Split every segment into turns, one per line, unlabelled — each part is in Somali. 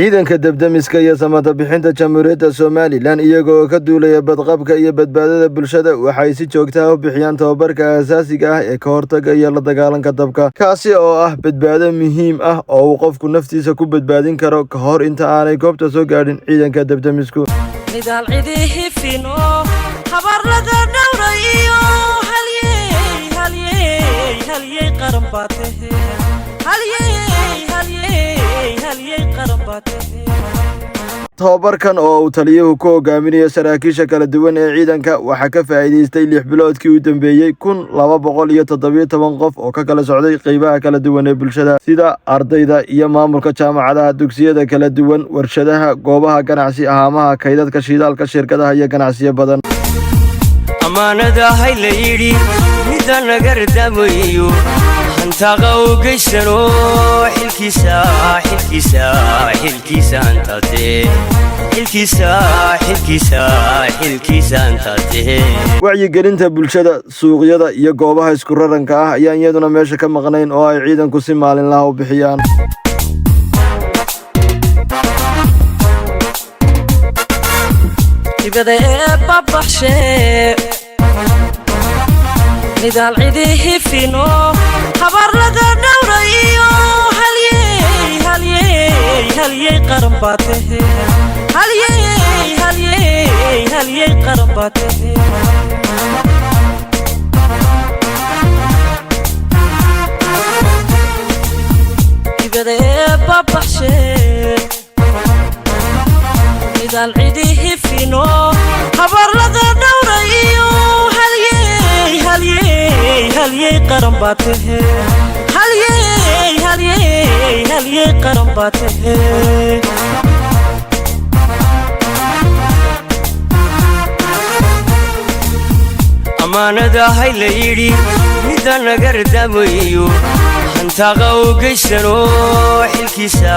ciidanka debdemiska iyo samata bixinta Jamhuuriyadda Somaliland iyagoo ka duulaya badqabka iyo badbaadada bulshada waxay si joogto ah u bixiyaan tababarka aasaasiga ah ee ka hortagga iyo la dagaalanka dabka kaasi oo ah badbaado muhiim ah oo uu qofku naftiisa ku badbaadin karo ka hor inta aanay goobta soo gaadhin ciidanka debdemisku
nidaal ciidihi fino habar laga dhawrayo halyey qaran baatahe
tababarkan oo uu taliyuhu ku hogaaminayo saraakiisha kala duwan ee ciidanka waxaa ka faa'iidaystay 6 biloodkii u dambeeyay 1217 qof oo ka kala socday qaybaha kala duwan ee bulshada sida ardayda iyo maamulka jaamacadaha dugsiyada kala duwan warshadaha goobaha ganacsi ahaamaha kaydadka shidaalka shirkadaha iyo ganacsiyo badan
amaanada hay la yiri midda nagar damayo hantaqa u geysano xilkiisa antate
wacyigelinta bulshada suuqyada iyo goobaha isku raranka ah ayaan iyaduna meesha ka maqnayn oo ay ciidanku si maalinlaha u bixiyaan
nidaal ciidihi fino habar laga dhawrayo halyey qaran baatahe halyey qaran baatahe dibada babaxshe nidaal ciidihi fino habar laga dhawrayo halyey qaran baatahe halyey qaran baatahe
amaanada hay la yiri midda nagar damayo hantaqa u geysano xilkiisa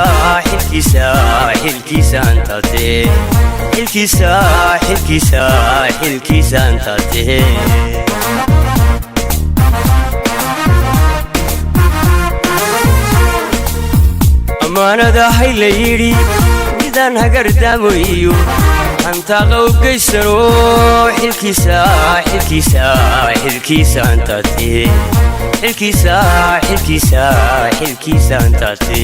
antate xilkiisa antate amaanada hay la yiri midaan hagar damayo hantaqa u geysano xilkiisa antate xilkiisa antate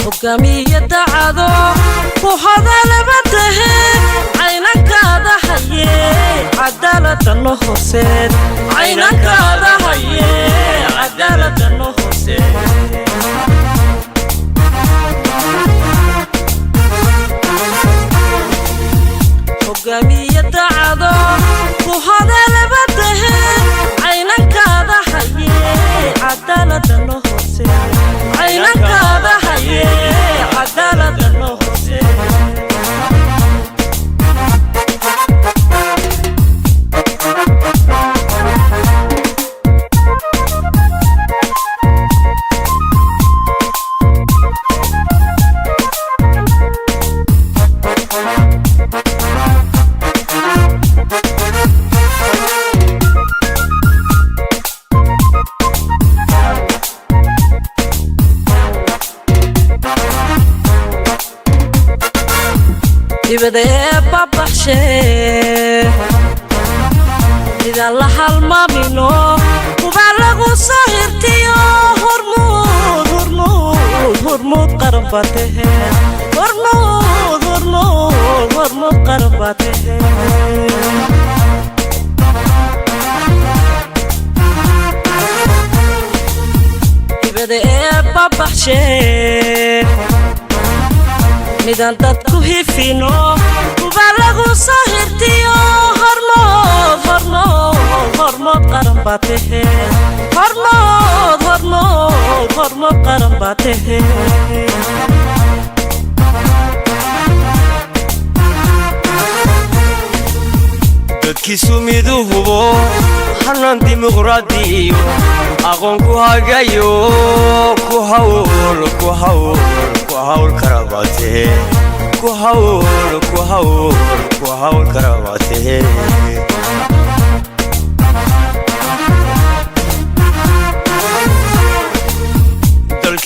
hogaamiye dacado ku hadalaba tahe caynankaada haye cadaalada no horseed caynankaada haye cadaalada no horseed hogaamiye dacado ku hadalaba tahe caynankaada haye cadaalada no horseed caynankaada haye cadaalada no horseed dibada babaxshe nidaal la halmaamino kuba lagu soo hirtiyo hormuud qaran baatahe hormuud qaran baatahe dibada babaxshe nidaal dadku hifino kuba lagu soo hirtiyo hormood qaran baatahe hormood qaran baatahe
dadkiisu midu hubo hanan dimuqraadiyo aqoon ku hagayo ku hawl karabaatahe ku hawl karabaatahe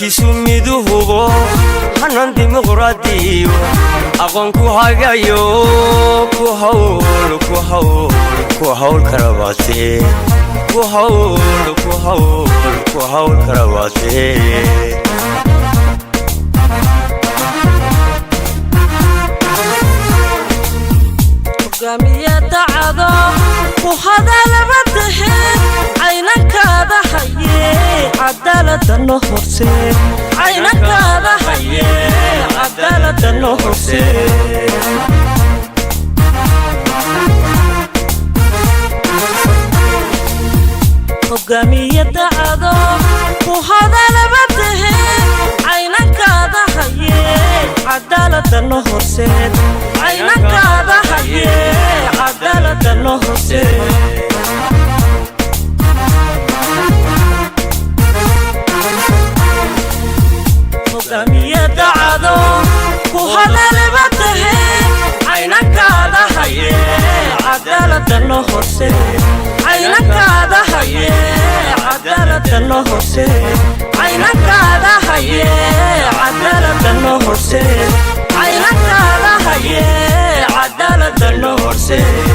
dadkiisu miduhubo hanan dimuqraadiyo aqoon ku hagayo ku hawl karabaate ku hawl karabaate
hogaamiye dacado ku hadala badahe caynankaada haye cadaalada no horseed caynankaada haye cadaalada no horseed hogaamiye dacado ku hadala badahe caynankaada haye cadaalada no horseed caynankaada haye cadaalada no horseed hogaamiye dacado ku hadala badahe caynankaada haye cadaalada no horseed caynankaada haye cadaalada no horseed caynankaada haye cadaalada no horseed caynankaada haye cadaalada no horseed